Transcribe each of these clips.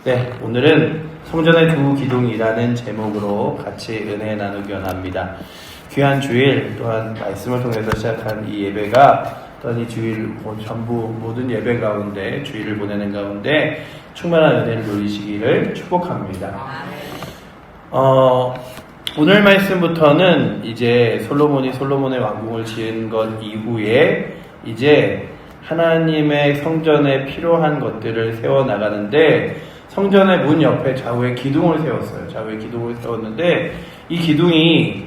네, 오늘은 성전의 두 기둥이라는 제목으로 같이 은혜 나누기 원합니다. 귀한 주일 또한 말씀을 통해서 시작한 이 예배가 또한 이 주일 전부 모든 예배 가운데 주일을 보내는 가운데 충만한 은혜를 누리시기를 축복합니다. 오늘 말씀부터는 이제 솔로몬이 솔로몬의 왕궁을 지은 것 이후에 이제 하나님의 성전에 필요한 것들을 세워나가는데 성전의 문 옆에 좌우에 기둥을 세웠어요. 좌우에 기둥을 세웠는데 이 기둥이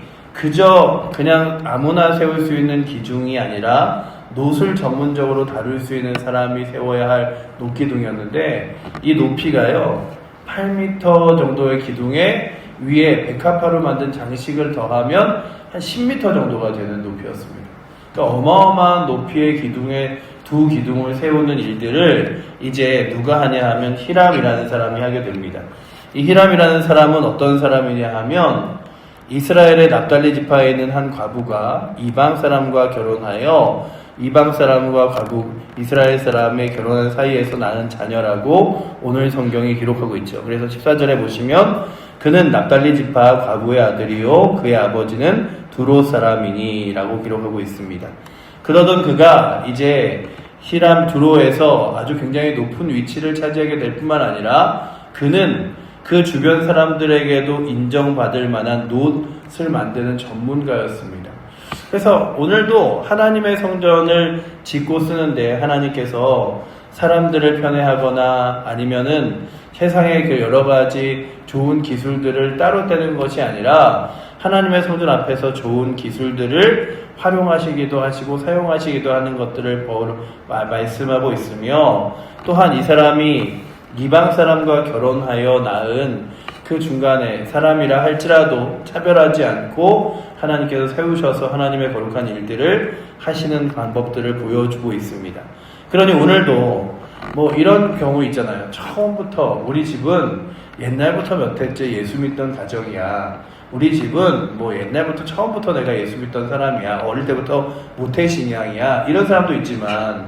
그냥 아무나 세울 수 있는 기둥이 아니라 놋을 전문적으로 다룰 수 있는 사람이 세워야 할 놋기둥이었는데 이 높이가요 8m 정도의 기둥에 위에 백합화로 만든 장식을 더하면 한 10m 정도가 되는 높이였습니다. 그러니까 어마어마한 높이의 기둥에 두 기둥을 세우는 일들을 이제 누가 하냐 하면 히람이라는 사람이 하게 됩니다. 이 히람이라는 사람은 어떤 사람이냐 하면 이스라엘의 납달리 지파에 있는 한 과부가 이방 사람과 결혼하여 이방 사람과 과부 이스라엘 사람의 결혼한 사이에서 나는 자녀라고 오늘 성경이 기록하고 있죠. 그래서 14절에 보시면 그는 납달리 지파 과부의 아들이요 그의 아버지는 두로 사람이니 라고 기록하고 있습니다. 그러던 그가 이제 히람 두로에서 아주 굉장히 높은 위치를 차지하게 될 뿐만 아니라 그는 그 주변 사람들에게도 인정받을 만한 놋을 만드는 전문가였습니다. 그래서 오늘도 하나님의 성전을 짓고 쓰는데 하나님께서 사람들을 편애하거나 아니면은 세상의 그 여러 가지 좋은 기술들을 따로 떼는 것이 아니라 하나님의 성전 앞에서 좋은 기술들을 활용하시기도 하시고 사용하시기도 하는 것들을 말씀하고 있으며 또한 이 사람이 이방 사람과 결혼하여 낳은 그 중간에 사람이라 할지라도 차별하지 않고 하나님께서 세우셔서 하나님의 거룩한 일들을 하시는 방법들을 보여주고 있습니다. 그러니 오늘도 이런 경우 있잖아요. 처음부터 우리 집은 옛날부터 몇 해째 예수 믿던 가정이야. 우리 집은 옛날부터 처음부터 내가 예수 믿던 사람이야. 어릴 때부터 모태신앙이야. 이런 사람도 있지만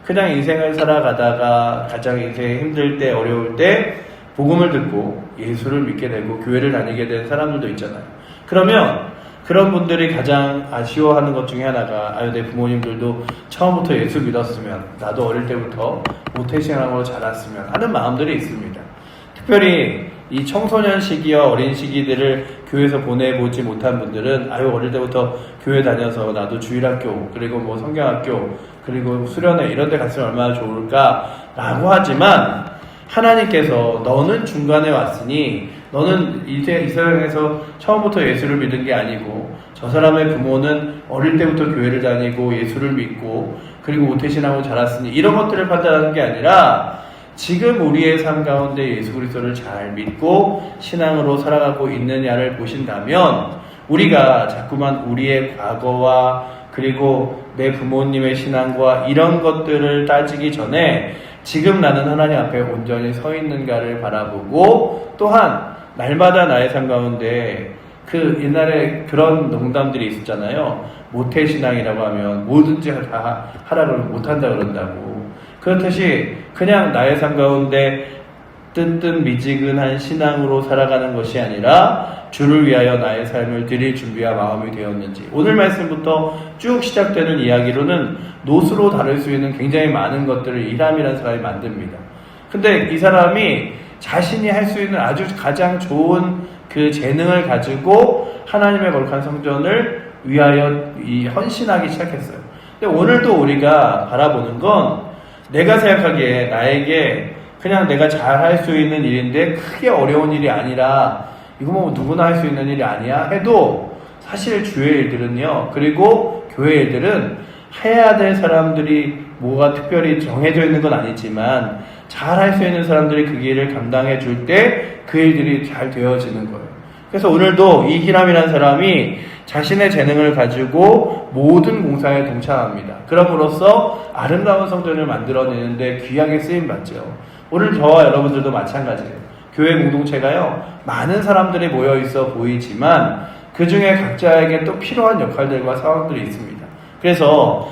그냥 인생을 살아가다가 가장 인생이 힘들 때 어려울 때 복음을 듣고 예수를 믿게 되고 교회를 다니게 된 사람들도 있잖아요. 그러면 그런 분들이 가장 아쉬워하는 것 중에 하나가 내 부모님들도 처음부터 예수 믿었으면 나도 어릴 때부터 모태신앙으로 자랐으면 하는 마음들이 있습니다. 특별히 이 청소년 시기와 어린 시기들을 교회에서 보내보지 못한 분들은 어릴 때부터 교회 다녀서 나도 주일학교 그리고 성경학교 그리고 수련회 이런 데 갔으면 얼마나 좋을까 라고 하지만 하나님께서 너는 중간에 왔으니 너는 이 세상에서 처음부터 예수를 믿은 게 아니고 저 사람의 부모는 어릴 때부터 교회를 다니고 예수를 믿고 그리고 모태신앙으로 자랐으니 이런 것들을 판단하는 게 아니라 지금 우리의 삶 가운데 예수 그리스도를 잘 믿고 신앙으로 살아가고 있느냐를 보신다면 우리가 자꾸만 우리의 과거와 그리고 내 부모님의 신앙과 이런 것들을 따지기 전에 지금 나는 하나님 앞에 온전히 서 있는가를 바라보고 또한 날마다 나의 삶 가운데 그 옛날에 그런 농담들이 있었잖아요. 모태신앙이라고 하면 뭐든지 다 하라고 못한다 그런다고. 그렇듯이 그냥 나의 삶 가운데 뜨뜻미지근한 신앙으로 살아가는 것이 아니라 주를 위하여 나의 삶을 드릴 준비와 마음이 되었는지 오늘 말씀부터 쭉 시작되는 이야기로는 놋으로 다룰 수 있는 굉장히 많은 것들을 히람이라는 사람이 만듭니다. 근데 이 사람이 자신이 할 수 있는 아주 가장 좋은 그 재능을 가지고 하나님의 거룩한 성전을 위하여 헌신하기 시작했어요. 근데 오늘도 우리가 바라보는 건 내가 생각하기에 나에게 그냥 내가 잘 할 수 있는 일인데 크게 어려운 일이 아니라 이거 누구나 할 수 있는 일이 아니야 해도 사실 주의 일들은요 그리고 교회 일들은 해야 될 사람들이 뭐가 특별히 정해져 있는 건 아니지만 잘 할 수 있는 사람들이 그 일을 감당해 줄 때 그 일들이 잘 되어지는 거예요. 그래서 오늘도 이 히람이라는 사람이 자신의 재능을 가지고 모든 공사에 동참합니다. 그럼으로써 아름다운 성전을 만들어내는데 귀하게 쓰임받죠. 오늘 저와 여러분들도 마찬가지예요. 교회 공동체가요 많은 사람들이 모여있어 보이지만 그 중에 각자에게 또 필요한 역할들과 상황들이 있습니다. 그래서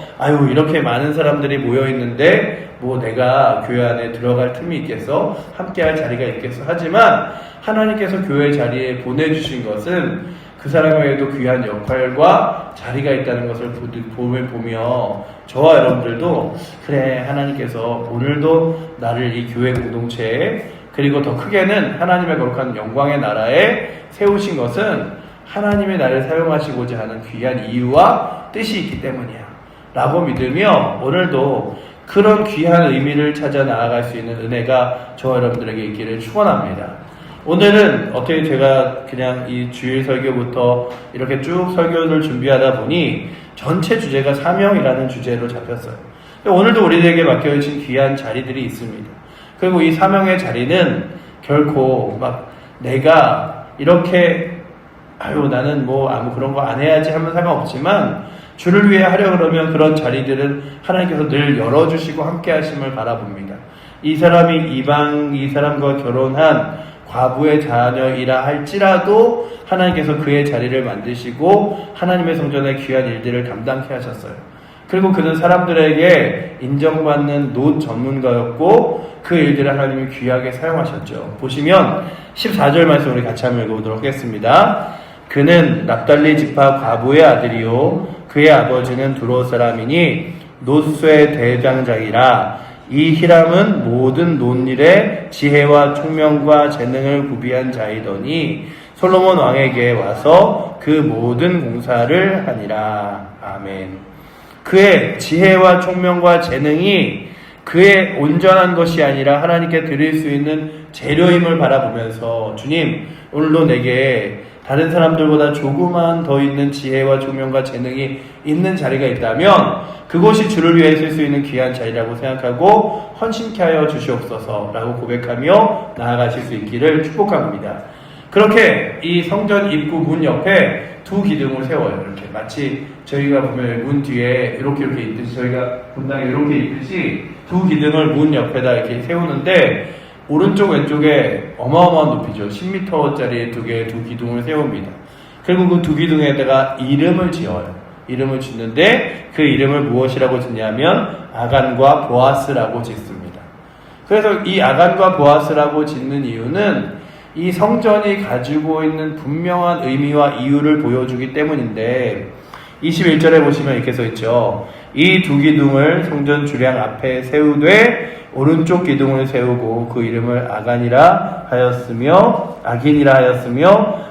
이렇게 많은 사람들이 모여있는데 뭐 내가 교회 안에 들어갈 틈이 있겠어? 함께할 자리가 있겠어? 하지만 하나님께서 교회 자리에 보내주신 것은 그 사람에게도 귀한 역할과 자리가 있다는 것을 보며 저와 여러분들도 그래, 하나님께서 오늘도 나를 이 교회 공동체에, 그리고 더 크게는 하나님의 거룩한 영광의 나라에 세우신 것은 하나님의 나를 사용하시고자 하는 귀한 이유와 뜻이 있기 때문이야 라고 믿으며 오늘도 그런 귀한 의미를 찾아 나아갈 수 있는 은혜가 저와 여러분들에게 있기를 축원합니다. 오늘은 어떻게 제가 그냥 이 주일 설교부터 이렇게 쭉 설교를 준비하다 보니 전체 주제가 사명이라는 주제로 잡혔어요. 오늘도 우리에게 맡겨진 귀한 자리들이 있습니다. 그리고 이 사명의 자리는 결코 막 내가 이렇게 나는 뭐 아무 그런 거 안 해야지 하면 상관없지만 주를 위해 하려 그러면 그런 자리들은 하나님께서 늘 열어주시고 함께 하심을 바라봅니다. 이 사람이 이 사람과 결혼한 과부의 자녀이라 할지라도 하나님께서 그의 자리를 만드시고 하나님의 성전의 귀한 일들을 감당케 하셨어요. 그리고 그는 사람들에게 인정받는 노 전문가였고 그 일들을 하나님이 귀하게 사용하셨죠. 보시면 14절 말씀 우리 같이 한번 읽어보도록 하겠습니다. 그는 납달리 지파 과부의 아들이요 그의 아버지는 두로 사람이니 노쇠 대장장이라. 이 히람은 모든 논일에 지혜와 총명과 재능을 구비한 자이더니 솔로몬 왕에게 와서 그 모든 공사를 하니라. 아멘. 그의 지혜와 총명과 재능이 그의 온전한 것이 아니라 하나님께 드릴 수 있는 재료임을 바라보면서 주님, 오늘도 내게 다른 사람들보다 조금만 더 있는 지혜와 총명과 재능이 있는 자리가 있다면 그곳이 주를 위해 쓸 수 있는 귀한 자리라고 생각하고 헌신케 하여 주시옵소서라고 고백하며 나아가실 수 있기를 축복합니다. 그렇게 이 성전 입구 문 옆에 두 기둥을 세워요. 이렇게 마치 저희가 보면 문 뒤에 이렇게 있듯이, 저희가 분당에 이렇게 있듯이 두 기둥을 문 옆에다 이렇게 세우는데 오른쪽 왼쪽에 어마어마한 높이죠. 10m짜리 두 기둥을 세웁니다. 그리고 그 두 기둥에다가 이름을 지어요. 이름을 짓는데 그 이름을 무엇이라고 짓냐면 아간과 보아스라고 짓습니다. 그래서 이 아간과 보아스라고 짓는 이유는 이 성전이 가지고 있는 분명한 의미와 이유를 보여주기 때문인데 21절에 보시면 이렇게 써있죠. 이 두 기둥을 성전 주량 앞에 세우되 오른쪽 기둥을 세우고 그 이름을 아긴이라 하였으며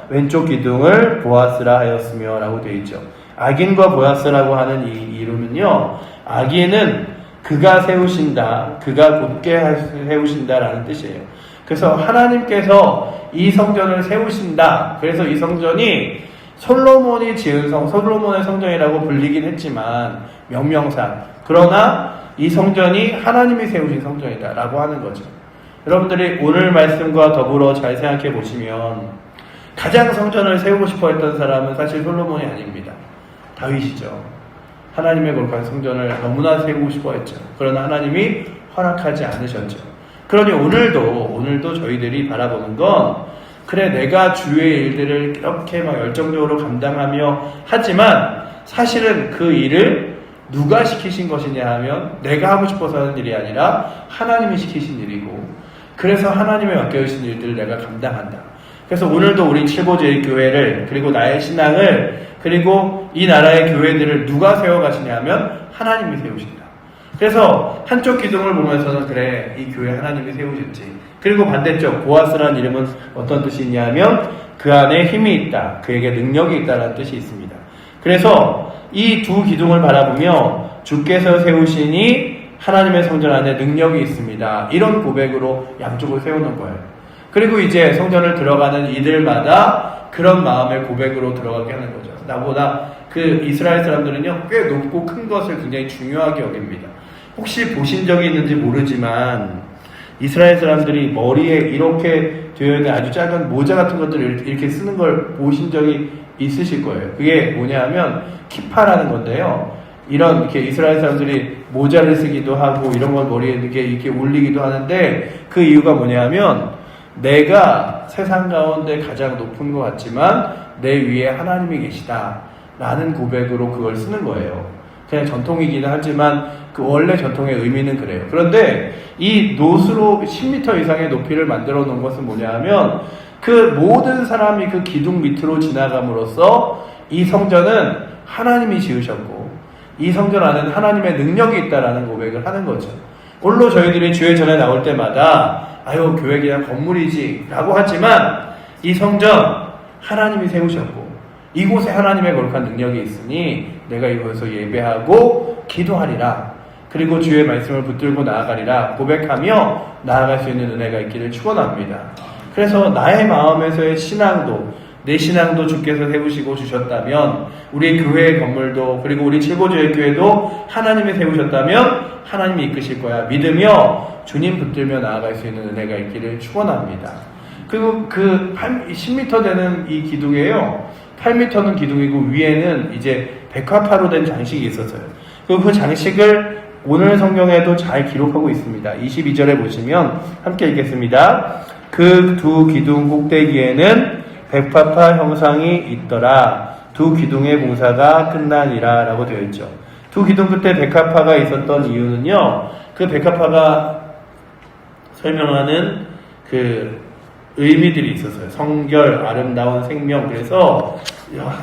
왼쪽 기둥을 보아스라 하였으며 라고 되어 있죠. 아긴과 보아스라고 하는 이 이름은요, 아긴은 그가 세우신다, 그가 굳게 세우신다라는 뜻이에요. 그래서 하나님께서 이 성전을 세우신다. 그래서 이 성전이 솔로몬이 지은 솔로몬의 성전이라고 불리긴 했지만 명명상, 그러나 이 성전이 하나님이 세우신 성전이다 라고 하는 거죠. 여러분들이 오늘 말씀과 더불어 잘 생각해 보시면 가장 성전을 세우고 싶어 했던 사람은 사실 솔로몬이 아닙니다. 다윗이죠. 하나님의 거룩한 성전을 너무나 세우고 싶어 했죠. 그러나 하나님이 허락하지 않으셨죠. 그러니 오늘도 저희들이 바라보는 건, 그래, 내가 주의 일들을 이렇게 막 열정적으로 감당하며 하지만 사실은 그 일을 누가 시키신 것이냐 하면 내가 하고 싶어서 하는 일이 아니라 하나님이 시키신 일이고, 그래서 하나님의 맡겨주신 일들을 내가 감당한다. 그래서 오늘도 우리 칠보제일교회를, 그리고 나의 신앙을, 그리고 이 나라의 교회들을 누가 세워가시냐 하면 하나님이 세우신다. 그래서 한쪽 기둥을 보면서는 그래, 이 교회 하나님이 세우셨지. 그리고 반대쪽 보아스라는 이름은 어떤 뜻이 있냐면 그 안에 힘이 있다, 그에게 능력이 있다는 뜻이 있습니다. 그래서 이 두 기둥을 바라보며 주께서 세우시니 하나님의 성전 안에 능력이 있습니다, 이런 고백으로 양쪽을 세우는 거예요. 그리고 이제 성전을 들어가는 이들마다 그런 마음의 고백으로 들어가게 하는 거죠. 나보다 그 이스라엘 사람들은요, 꽤 높고 큰 것을 굉장히 중요하게 여깁니다. 혹시 보신 적이 있는지 모르지만 이스라엘 사람들이 머리에 이렇게 되어 있는 아주 작은 모자 같은 것들을 이렇게 쓰는 걸 보신 적이 있으실 거예요. 그게 뭐냐 하면 키파라는 건데요, 이렇게 이스라엘 사람들이 모자를 쓰기도 하고 이런 걸 머리에 이렇게 올리기도 하는데, 그 이유가 뭐냐 하면 내가 세상 가운데 가장 높은 것 같지만 내 위에 하나님이 계시다 라는 고백으로 그걸 쓰는 거예요. 그냥 전통이기는 하지만 그 원래 전통의 의미는 그래요. 그런데 이 놋으로 10m 이상의 높이를 만들어 놓은 것은 뭐냐 하면 그 모든 사람이 그 기둥 밑으로 지나감으로써 이 성전은 하나님이 지으셨고 이 성전 안에는 하나님의 능력이 있다라는 고백을 하는 거죠. 물론 저희들이 주의 전에 나올 때마다 아유 교회 그냥 건물이지 라고 하지만 이 성전 하나님이 세우셨고 이곳에 하나님의 거룩한 능력이 있으니 내가 이곳에서 예배하고 기도하리라. 그리고 주의 말씀을 붙들고 나아가리라 고백하며 나아갈 수 있는 은혜가 있기를 축원합니다. 그래서 나의 마음에서의 신앙도 내 신앙도 주께서 세우시고 주셨다면 우리 교회의 건물도 그리고 우리 칠보주일교회도 하나님이 세우셨다면 하나님이 이끄실 거야 믿으며 주님 붙들며 나아갈 수 있는 은혜가 있기를 축원합니다. 그리고 그 10m 되는 이 기둥이에요. 8m는 기둥이고 위에는 이제 백화파로 된 장식이 있었어요. 그리고 그 장식을 오늘 성경에도 잘 기록하고 있습니다. 22절에 보시면 함께 읽겠습니다. 그 두 기둥 꼭대기에는 백파파 형상이 있더라. 두 기둥의 공사가 끝나니라 라고 되어 있죠. 두 기둥 끝에 백합화가 있었던 이유는요. 그 백합화가 설명하는 그 의미들이 있었어요. 성결, 아름다운 생명. 그래서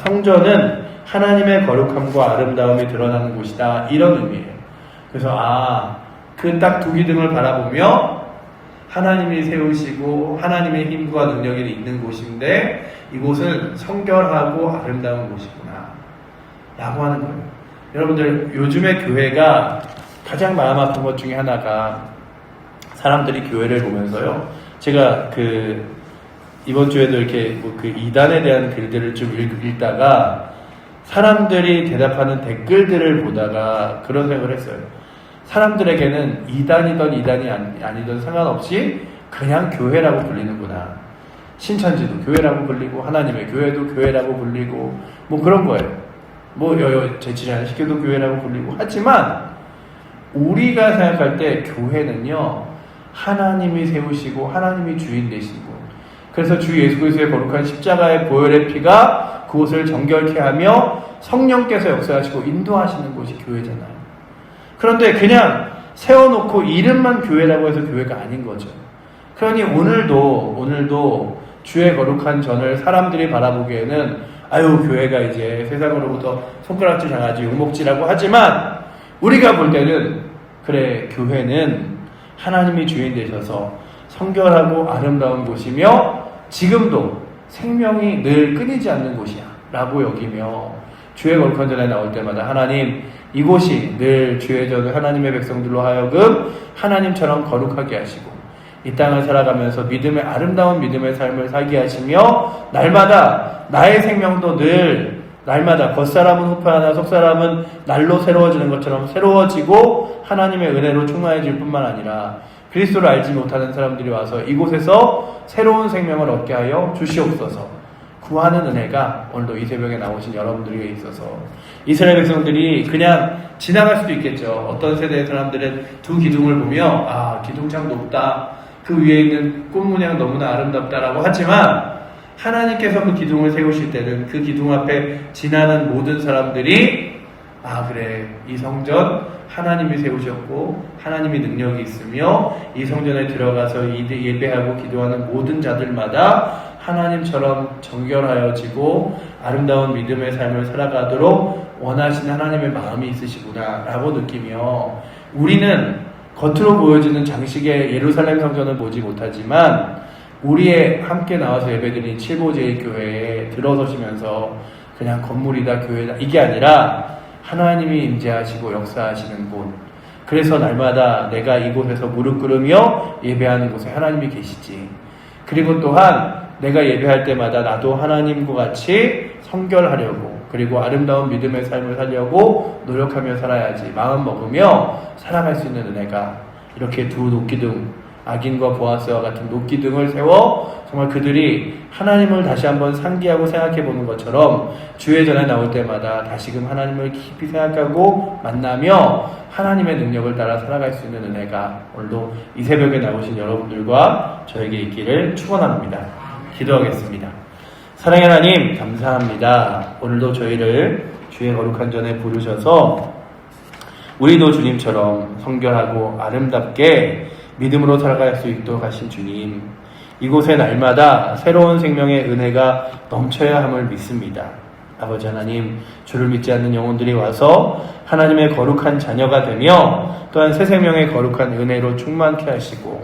성전은 하나님의 거룩함과 아름다움이 드러나는 곳이다. 이런 의미예요. 그래서 그 딱 두 기둥을 바라보며 하나님이 세우시고 하나님의 힘과 능력이 있는 곳인데 이곳은 성결하고 아름다운 곳이구나 라고 하는 거예요. 여러분들 요즘에 교회가 가장 마음 아픈 것 중에 하나가 사람들이 교회를 보면서요. 제가 이번 주에도 이렇게 그 이단에 대한 글들을 좀 읽다가 사람들이 대답하는 댓글들을 보다가 그런 생각을 했어요. 사람들에게는 이단이든 이단이 아니든 상관없이 그냥 교회라고 불리는구나. 신천지도 교회라고 불리고 하나님의 교회도 교회라고 불리고 뭐 그런 거예요. 제치자는 식교도 교회라고 불리고 하지만 우리가 생각할 때 교회는요. 하나님이 세우시고 하나님이 주인 되신 곳. 그래서 주 예수 그리스도의 거룩한 십자가의 보혈의 피가 그곳을 정결케 하며 성령께서 역사하시고 인도하시는 곳이 교회잖아요. 그런데 그냥 세워놓고 이름만 교회라고 해서 교회가 아닌 거죠. 그러니 오늘도 주의 거룩한 전을 사람들이 바라보기에는 교회가 이제 세상으로부터 손가락질 당하지 욕먹지라고 하지만 우리가 볼 때는 그래 교회는 하나님이 주인 되셔서 성결하고 아름다운 곳이며 지금도 생명이 늘 끊이지 않는 곳이야 라고 여기며 주의 거룩한 전에 나올 때마다 하나님 이곳이 늘 주의 전을 하나님의 백성들로 하여금 하나님처럼 거룩하게 하시고 이 땅을 살아가면서 믿음의 아름다운 믿음의 삶을 살게 하시며 날마다 나의 생명도 늘 날마다 겉사람은 후패하나 속사람은 날로 새로워지는 것처럼 새로워지고 하나님의 은혜로 충만해질 뿐만 아니라 그리스도를 알지 못하는 사람들이 와서 이곳에서 새로운 생명을 얻게 하여 주시옵소서. 구하는 은혜가 오늘도 이 새벽에 나오신 여러분들에게 있어서 이스라엘 백성들이 그냥 지나갈 수도 있겠죠. 어떤 세대의 사람들은 두 기둥을 보며 기둥 참 높다. 그 위에 있는 꽃 모양 너무나 아름답다라고 하지만 하나님께서 그 기둥을 세우실 때는 그 기둥 앞에 지나는 모든 사람들이 그래 이 성전 하나님이 세우셨고 하나님이 능력이 있으며 이 성전에 들어가서 예배하고 기도하는 모든 자들마다 하나님처럼 정결하여지고 아름다운 믿음의 삶을 살아가도록 원하시는 하나님의 마음이 있으시구나 라고 느끼며 우리는 겉으로 보여지는 장식의 예루살렘 성전을 보지 못하지만 우리의 함께 나와서 예배드린 칠보제일교회에 들어서시면서 그냥 건물이다 교회다 이게 아니라 하나님이 임재하시고 역사하시는 곳. 그래서 날마다 내가 이곳에서 무릎 꿇으며 예배하는 곳에 하나님이 계시지. 그리고 또한 내가 예배할 때마다 나도 하나님과 같이 성결하려고 그리고 아름다운 믿음의 삶을 살려고 노력하며 살아야지 마음 먹으며 살아갈 수 있는 은혜가 이렇게 두 녹기둥 악인과 보아스와 같은 녹기둥을 세워 정말 그들이 하나님을 다시 한번 상기하고 생각해 보는 것처럼 주의 전에 나올 때마다 다시금 하나님을 깊이 생각하고 만나며 하나님의 능력을 따라 살아갈 수 있는 은혜가 오늘도 이 새벽에 나오신 여러분들과 저에게 있기를 축원합니다. 기도하겠습니다. 사랑의 하나님 감사합니다. 오늘도 저희를 주의 거룩한 전에 부르셔서 우리도 주님처럼 성결하고 아름답게 믿음으로 살아갈 수 있도록 하신 주님, 이곳에 날마다 새로운 생명의 은혜가 넘쳐야 함을 믿습니다. 아버지 하나님, 주를 믿지 않는 영혼들이 와서 하나님의 거룩한 자녀가 되며 또한 새 생명의 거룩한 은혜로 충만케 하시고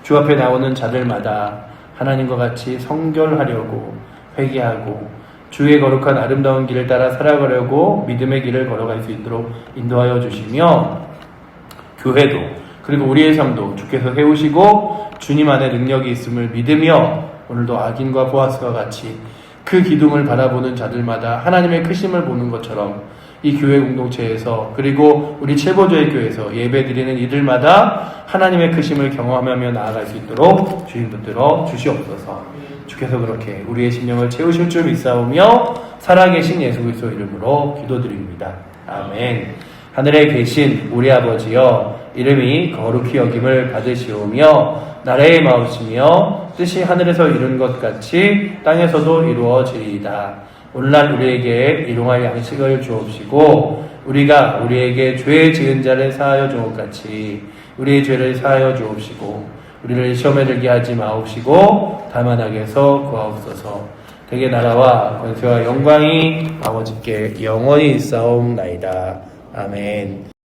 주 앞에 나오는 자들마다 하나님과 같이 성결하려고 회개하고 주의 거룩한 아름다운 길을 따라 살아가려고 믿음의 길을 걸어갈 수 있도록 인도하여 주시며 교회도 그리고 우리의 삶도 주께서 세우시고 주님 안에 능력이 있음을 믿으며 오늘도 악인과 보아스와 같이 그 기둥을 바라보는 자들마다 하나님의 크심을 보는 것처럼 이 교회 공동체에서 그리고 우리 칠보조의 교회에서 예배드리는 이들마다 하나님의 크심을 경험하며 나아갈 수 있도록 주님 붙들어 주시옵소서. 주께서 그렇게 우리의 심령을 채우실 줄 믿사오며 살아계신 예수 그리스도 이름으로 기도드립니다. 아멘. 하늘에 계신 우리 아버지여, 이름이 거룩히 여김을 받으시오며 나라의 마으시며 뜻이 하늘에서 이룬 것 같이 땅에서도 이루어지리이다. 오늘날 우리에게 일용할 양식을 주옵시고 우리가 우리에게 죄 지은 자를 사하여 준 것 같이 우리의 죄를 사하여 주옵시고 우리를 시험에 들게 하지 마옵시고 다만 악에서 구하옵소서. 대개 나라와 권세와 영광이 아버지께 영원히 있사옵나이다. 아멘.